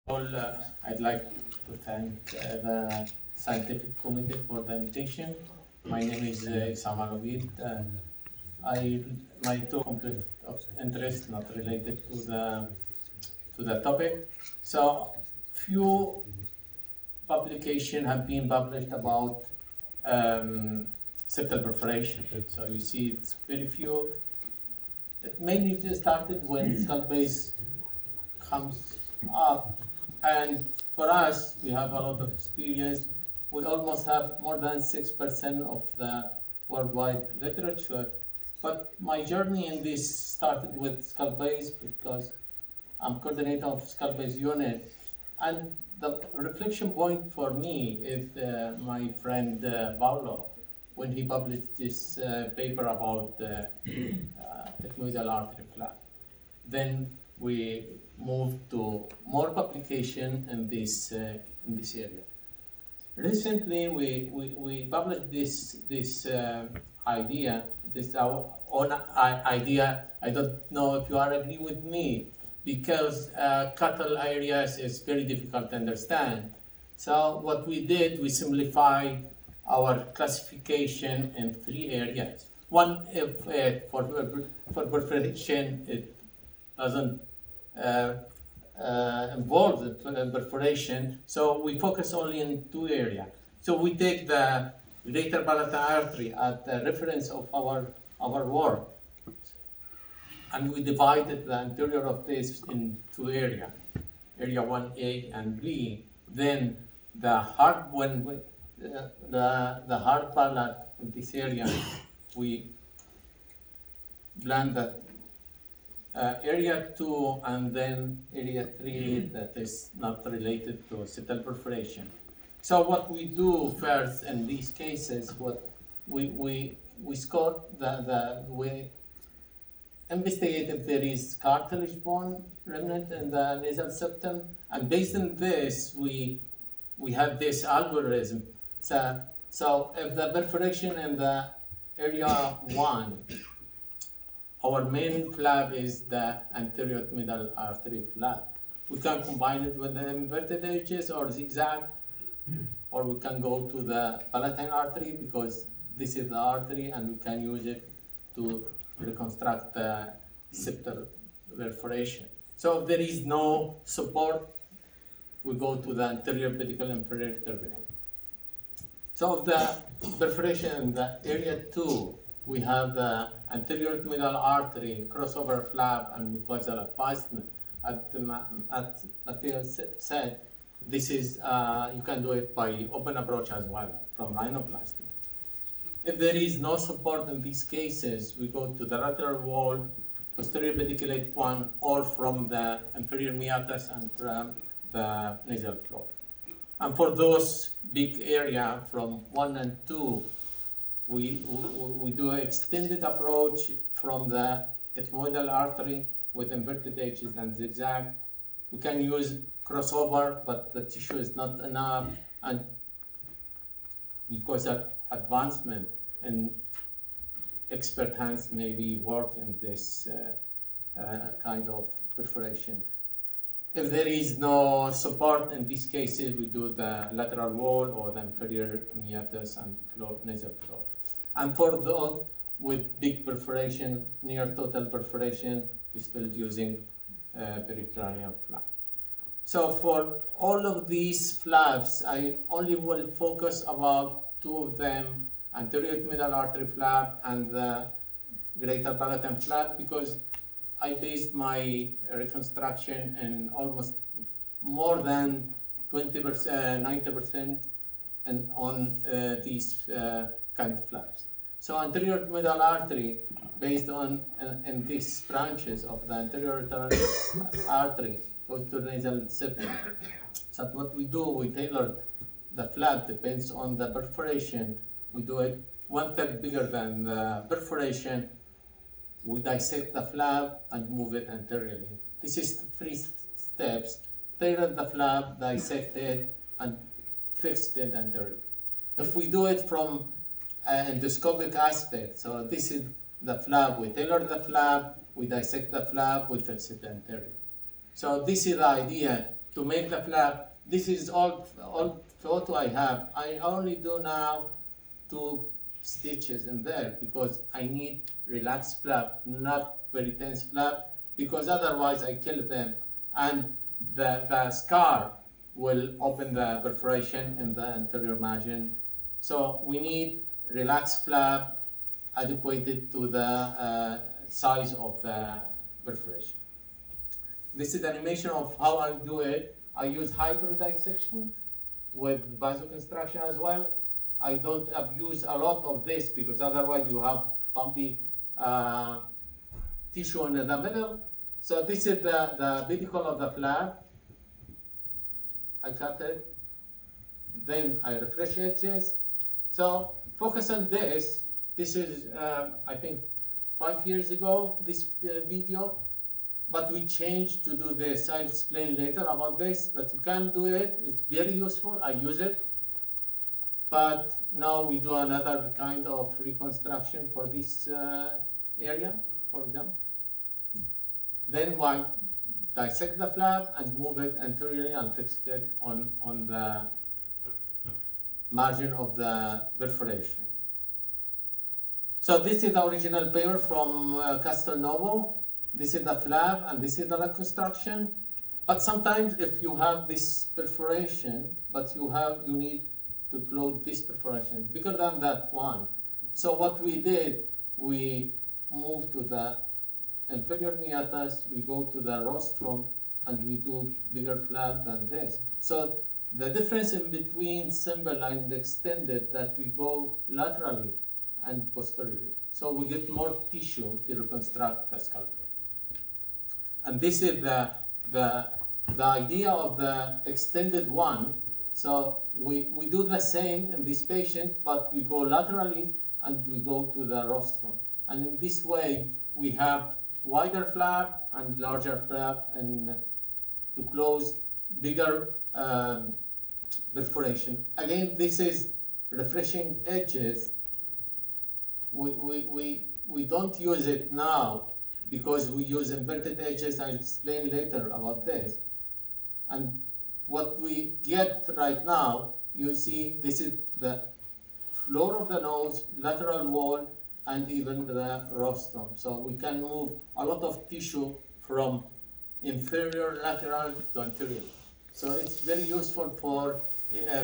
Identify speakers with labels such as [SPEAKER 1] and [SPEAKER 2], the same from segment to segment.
[SPEAKER 1] All, I'd like to thank the scientific committee for the invitation. My name is Isam Alovid, and my two conflict of interest not related to the topic. So few publications have been published about septal perforation. So you see, it's very few. It mainly just started when skull base comes up. And for us, we have a lot of experience. We almost have more than 6% of the worldwide literature. But my journey in this started with skull base because I'm coordinator of skull base unit. And the reflection point for me is my friend Paolo, when he published this paper about ethmoidal artery flap. Then we moved to more publication in this area. Recently, we published this idea, this our own idea. I don't know if you are agree with me, because cattle areas is very difficult to understand. So what we did, we simplified our classification in 3 areas. One, if for perforation, it doesn't involve the perforation, so we focus only in 2 areas. So we take the greater palatal artery at the reference of our work, and we divided the anterior of this in 2 areas, area 1A and B. Then the hard the hard palate in this area, we blend the area 2 and then area 3 that is not related to septal perforation. So what we do first in these cases, what we scored we investigate if there is cartilage bone remnant in the nasal septum, and based on this we have this algorithm. So if the perforation in the area 1, our main flap is the anterior middle artery flap. We can combine it with the inverted edges or zigzag, or we can go to the palatine artery because this is the artery and we can use it to reconstruct the septal perforation. So if there is no support, we go to the anterior pedicle inferior terminal. So of the perforation in the area 2, we have the anterior middle artery crossover flap and mucosal advancement. As Matthias said, this is you can do it by open approach as well from rhinoplasty. If there is no support in these cases, we go to the lateral wall, posterior pediculate 1, or from the inferior meatus and from the nasal floor. And for those big area from 1 and 2, we do an extended approach from the ethmoidal artery with inverted edges and zigzag. We can use crossover, but the tissue is not enough, and because of advancement and expert hands maybe work in this kind of perforation. If there is no support in these cases, we do the lateral wall or the inferior meatus and floor, nasal floor. And for those with big perforation, near total perforation, we're still using pericranial flap. So for all of these flaps, I only will focus about 2 of them, anterior middle artery flap and the greater palatine flap, because I based my reconstruction in almost more than 20%, 90% and on these kind of flaps. So anterior middle artery, based on in these branches of the anterior artery, goes to nasal septum. So what we do, we tailor the flap, depends on the perforation. We do it 1/3 bigger than the perforation. We dissect the flap and move it anteriorly. This is 3 steps: tailor the flap, dissect it, and fix it anteriorly. If we do it from endoscopic aspect, so this is the flap, we tailor the flap, we dissect the flap, we fix it anteriorly. So this is the idea to make the flap. This is all photo I have. I only do now 2 stitches in there because I need relaxed flap, not very tense flap, because otherwise I kill them and the scar will open the perforation in the anterior margin. So we need relaxed flap adequate to the size of the perforation. This is animation of how I do it. I use hybrid dissection with vasoconstriction as well. I don't abuse a lot of this because otherwise you have bumpy tissue in the middle. So this is the pedicle of the flap. I cut it. Then I refresh edges. So focus on this. This is, I think, 5 years ago, this video. But we changed to do this. I'll explain later about this, but you can do it. It's very useful. I use it. But now we do another kind of reconstruction for this area, for example. Then we dissect the flap and move it anteriorly and fix it on the margin of the perforation. So this is the original paper from Castelnuovo. This is the flap and this is the reconstruction. But sometimes if you have this perforation, but you need to close this perforation bigger than that one. So what we did, we moved to the inferior meatus, we go to the rostrum, and we do bigger flap than this. So the difference in between simple and extended, that we go laterally and posteriorly. So we get more tissue to reconstruct the sculpture. And this is the idea of the extended one. So we do the same in this patient, but we go laterally and we go to the rostrum. And in this way, we have wider flap and larger flap, and to close bigger perforation. Again, this is refreshing edges. We don't use it now because we use inverted edges. I'll explain later about this. And what we get right now, you see, this is the floor of the nose, lateral wall, and even the rostrum. So we can move a lot of tissue from inferior lateral to anterior. So it's very useful for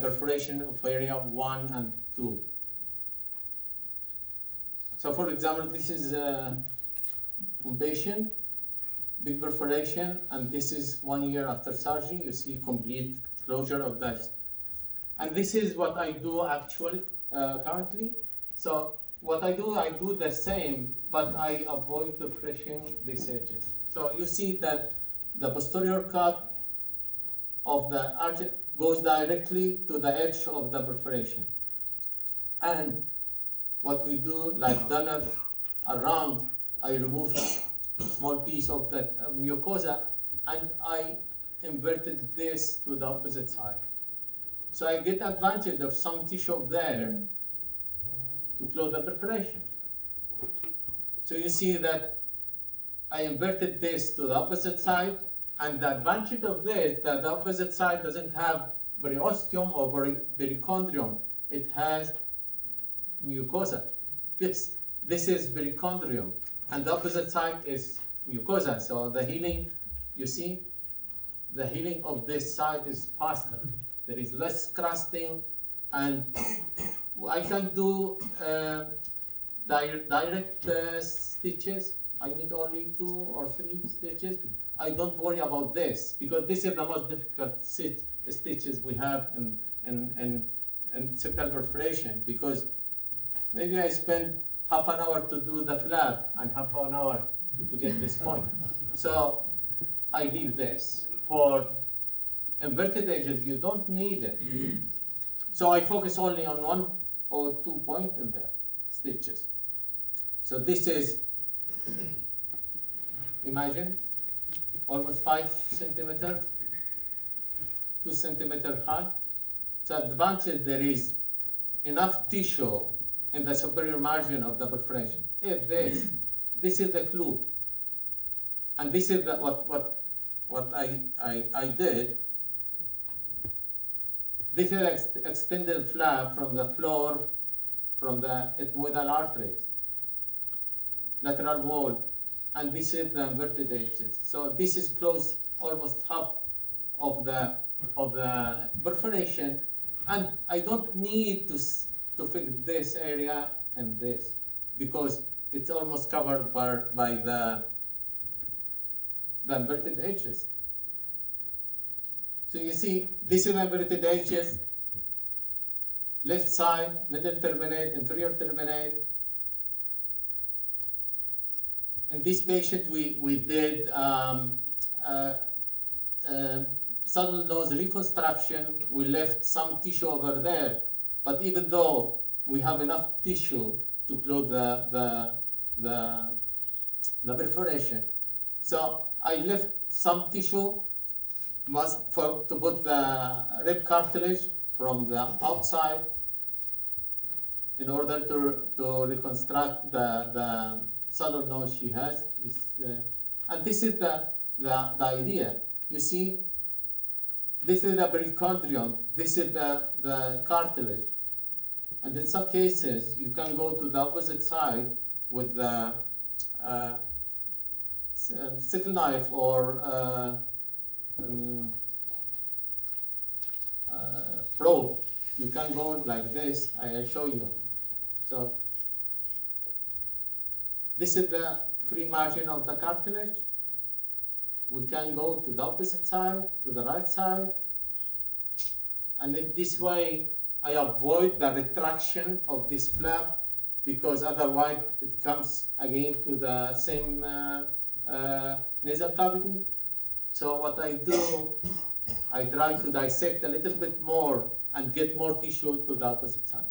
[SPEAKER 1] perforation of area 1 and 2. So for example, this is patient, big perforation, and this is 1 year after surgery. You see complete closure of that. And this is what I do actually currently. So what I do the same, but I avoid refreshing these edges. So you see that the posterior cut of the arch goes directly to the edge of the perforation. And what we do, like donut around, I remove small piece of that mucosa, and I inverted this to the opposite side. So I get advantage of some tissue there to close the perforation. So you see that I inverted this to the opposite side, and the advantage of this, that the opposite side doesn't have periosteum or perichondrium. It has mucosa. This is perichondrium, and the opposite side is mucosa. So the healing, you see, the healing of this side is faster. There is less crusting, and I can do direct stitches. I need only 2 or 3 stitches. I don't worry about this because this is the most difficult stitches we have in septal perforation, because maybe I spend half an hour to do the flap and half an hour to get this point. So I leave this. For inverted edges, you don't need it. So I focus only on 1 or 2 points in the stitches. So this is, imagine, almost 5 centimeters, 2 centimeter high. So advantage, there is enough tissue in the superior margin of the perforation. If this is the clue, and this is what I did. This is extended flap from the floor, from the ethmoidal arteries, lateral wall, and this is the inverted edges. So this is close almost half of the perforation, and I don't need to fix this area and this because it's almost covered by the inverted edges. So you see, this is inverted edges, left side, middle turbinate, inferior turbinate. In this patient, we did sudden nose reconstruction. We left some tissue over there, but even though we have enough tissue to close the perforation, so I left some tissue to put the rib cartilage from the outside in order to reconstruct the southern nose she has. And this is the idea. You see, this is the perichondrium, this is the cartilage. And in some cases, you can go to the opposite side with the Septal knife or probe. You can go like this. I'll show you. So this is the free margin of the cartilage. We can go to the opposite side, to the right side, and in this way I avoid the retraction of this flap, because otherwise it comes again to the same nasal cavity. So what I do, I try to dissect a little bit more and get more tissue to the opposite side.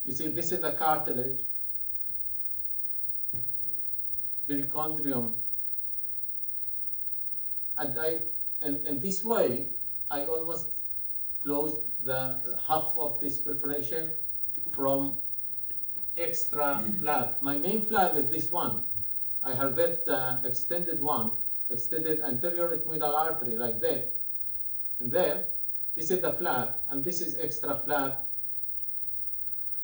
[SPEAKER 1] You see, this is the cartilage, perichondrium, and in this way, I almost close the half of this perforation from extra flap. My main flap is this one. I harvest the extended one, extended anterior ethmoidal artery like that. And there, this is the flap, and this is extra flap,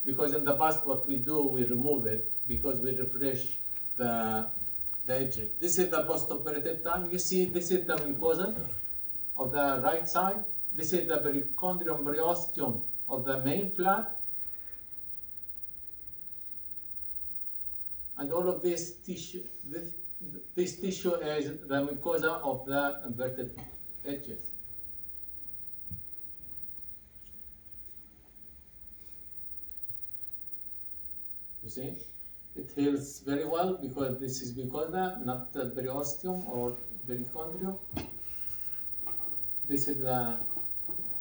[SPEAKER 1] because in the past what we do, we remove it because we refresh the edges. This is the post-operative time. You see, this is the mucosa of the right side. This is the perichondrium periosteum of the main flap. And all of this tissue, this tissue is the mucosa of the inverted edges. You see, it heals very well because this is mucosa, not the periosteum or perichondrium. This is the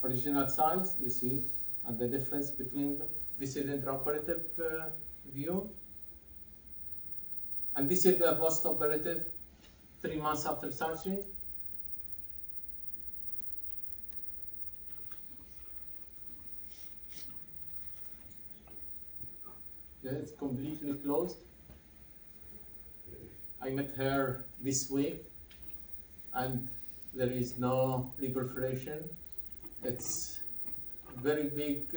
[SPEAKER 1] original size, you see, and the difference between this is intraoperative view. And this is the post-operative 3 months after surgery. Yeah, it's completely closed. I met her this week, and there is no reperforation. It's very big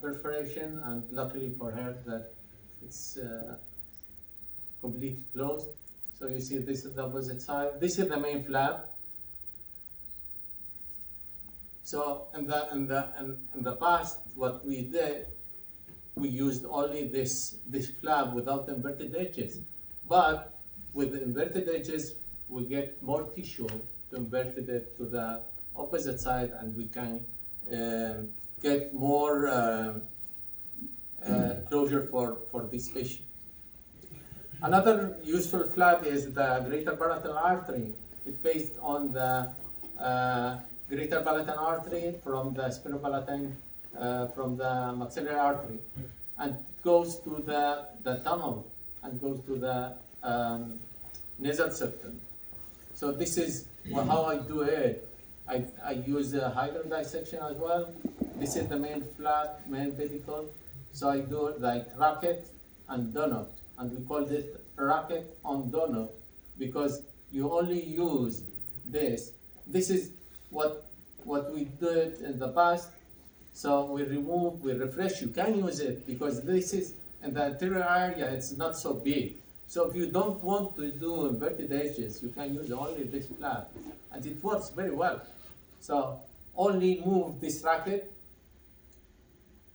[SPEAKER 1] perforation, and luckily for her that it's completely closed. So you see, this is the opposite side. This is the main flap. So in the past, what we did, we used only this flap without inverted edges. But with the inverted edges, we get more tissue to invert it to the opposite side, and we can get more closure for this patient. Another useful flap is the greater palatal artery. It's based on the greater palatal artery from the sphenopalatine, from the maxillary artery, and it goes to the tunnel and goes to the nasal septum. So this is how I do it. I use a hydro dissection as well. This is the main flap, main pedicle. So I do it like racket and donut. And we call it racket on donut because you only use this. This is what we did in the past. So we remove, we refresh. You can use it because this is in the anterior area. It's not so big. So if you don't want to do inverted edges, you can use only this flap, and it works very well. So only move this racket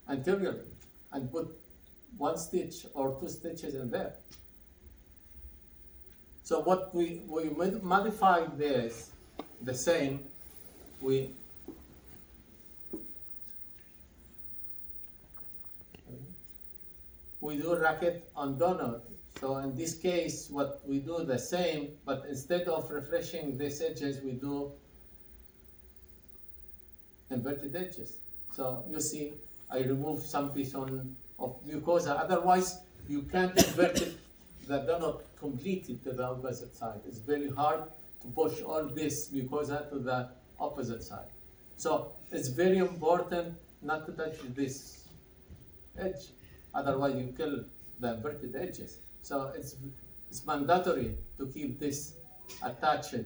[SPEAKER 1] anteriorly and put one stitch or two stitches in there. So what we modified this, the same, we do racket on donor. So in this case, what we do the same, but instead of refreshing these edges, we do inverted edges. So you see, I remove some piece of mucosa. Otherwise, you can't invert it, the donut completely to the opposite side. It's very hard to push all this mucosa to the opposite side. So it's very important not to touch this edge. Otherwise, you kill the inverted edges. So it's mandatory to keep this attached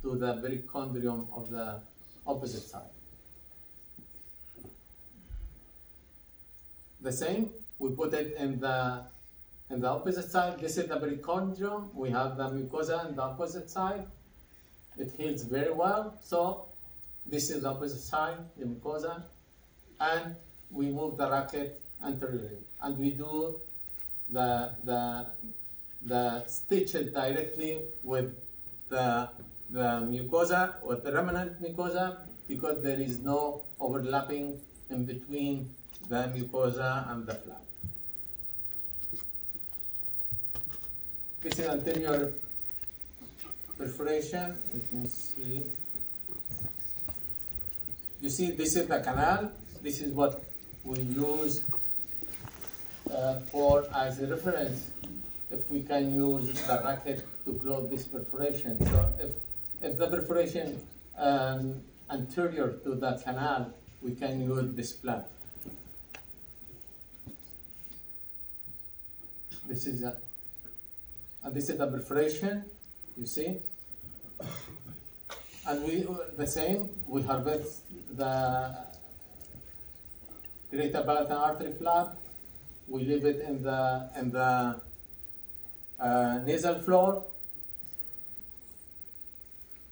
[SPEAKER 1] to the perichondrium of the opposite side. The same, we put it in the opposite side. This is the perichondrium. We have the mucosa on the opposite side. It heals very well. So this is the opposite side, the mucosa, and we move the racket anteriorly, and we do the stitches directly with the mucosa, with the remnant mucosa, because there is no overlapping in between the mucosa and the flap. This is anterior perforation. Let me see. You see, this is the canal. This is what we use for as a reference if we can use the racket to close this perforation. So if the perforation anterior to the canal, we can use this flap. This is a perforation, you see. And we the same, we harvest the greater palatine artery flap. We leave it in the nasal floor.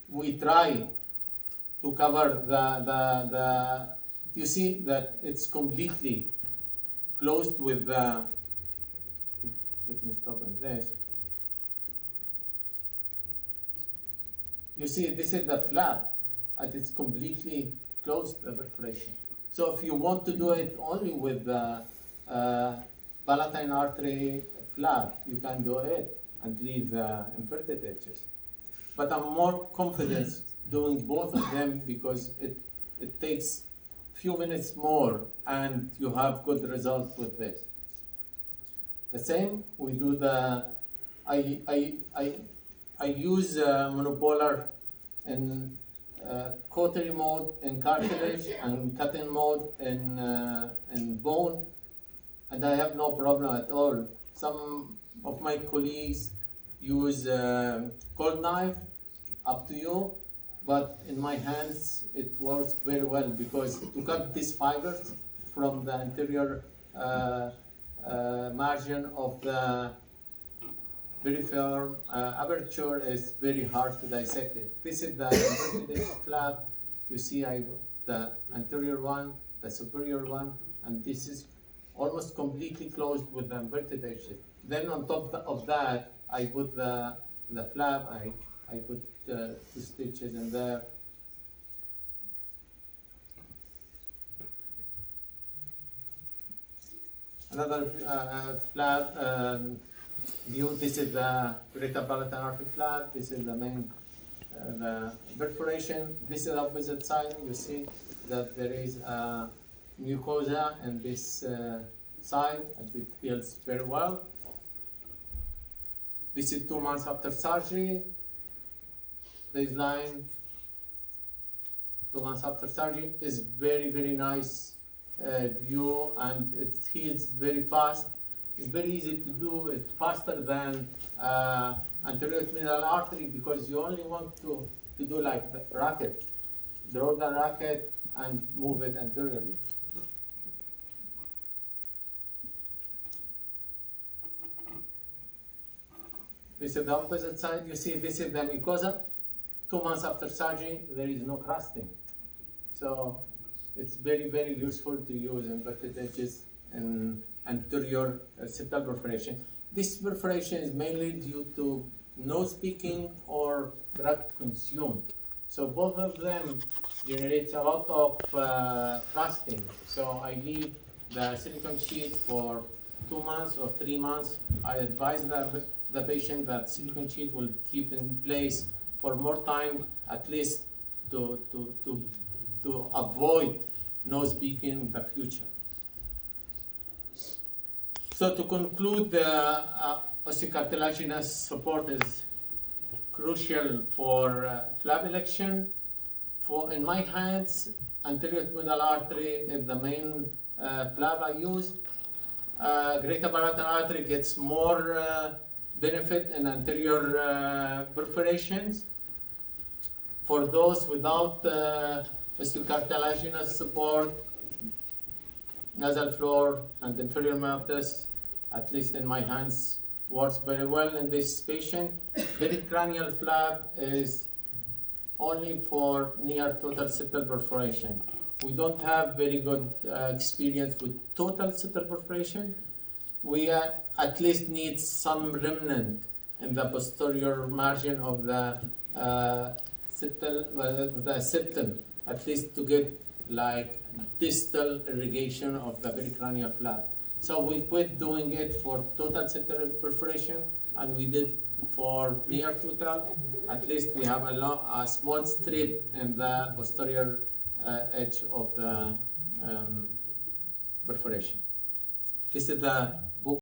[SPEAKER 1] We try to cover the you see that it's completely closed with the, let me stop on this. You see, this is the flap, and it's completely closed, the perforation. So if you want to do it only with the palatine artery flap, you can do it and leave the inverted edges. But I'm more confident doing both of them because it takes few minutes more and you have good results with this. The same, we do the, I use monopolar in cautery mode in cartilage and cutting mode in bone, and I have no problem at all. Some of my colleagues use cold knife, up to you, but in my hands it works very well because to cut these fibers from the anterior margin of the peripheral aperture is very hard to dissect it. This is the inverted edge flap. You see the anterior one, the superior one, and this is almost completely closed with the inverted edges. Then on top of that, I put the flap, I put 2 stitches in there. Another flap view. This is the greater palatine artery flap. This is the main the perforation. This is the opposite side. You see that there is a mucosa in this side, and it heals very well. This is 2 months after surgery. Baseline 2 months after surgery is very, very nice view, and it heals very fast. It's very easy to do. It's faster than anterior cleral artery because you only want to do like the racket. draw the racket and move it anteriorly. This is the opposite side. You see, this is the mucosa. 2 months after surgery, there is no crusting. So it's very, very useful to use inverted edges in anterior septal perforation. This perforation is mainly due to nose peaking or drug consumed. So both of them generate a lot of crusting. So I leave the silicone sheet for 2 months or 3 months. I advise the patient that silicone sheet will keep in place for more time, at least to avoid nose peaking in the future. So to conclude, the osteocartilaginous support is crucial for flap election. In my hands, anterior middle artery is the main flap I use. Greater parietal artery gets more benefit in anterior perforations. For those without osteocartilaginous support, nasal floor and inferior meatus, at least in my hands, works very well in this patient. Pericranial flap is only for near total septal perforation. We don't have very good experience with total septal perforation. We at least need some remnant in the posterior margin of the septum, at least to get like distal irrigation of the pericranial flap. So we quit doing it for total septal perforation, and we did for near total. At least we have a small strip in the posterior edge of the perforation. This is the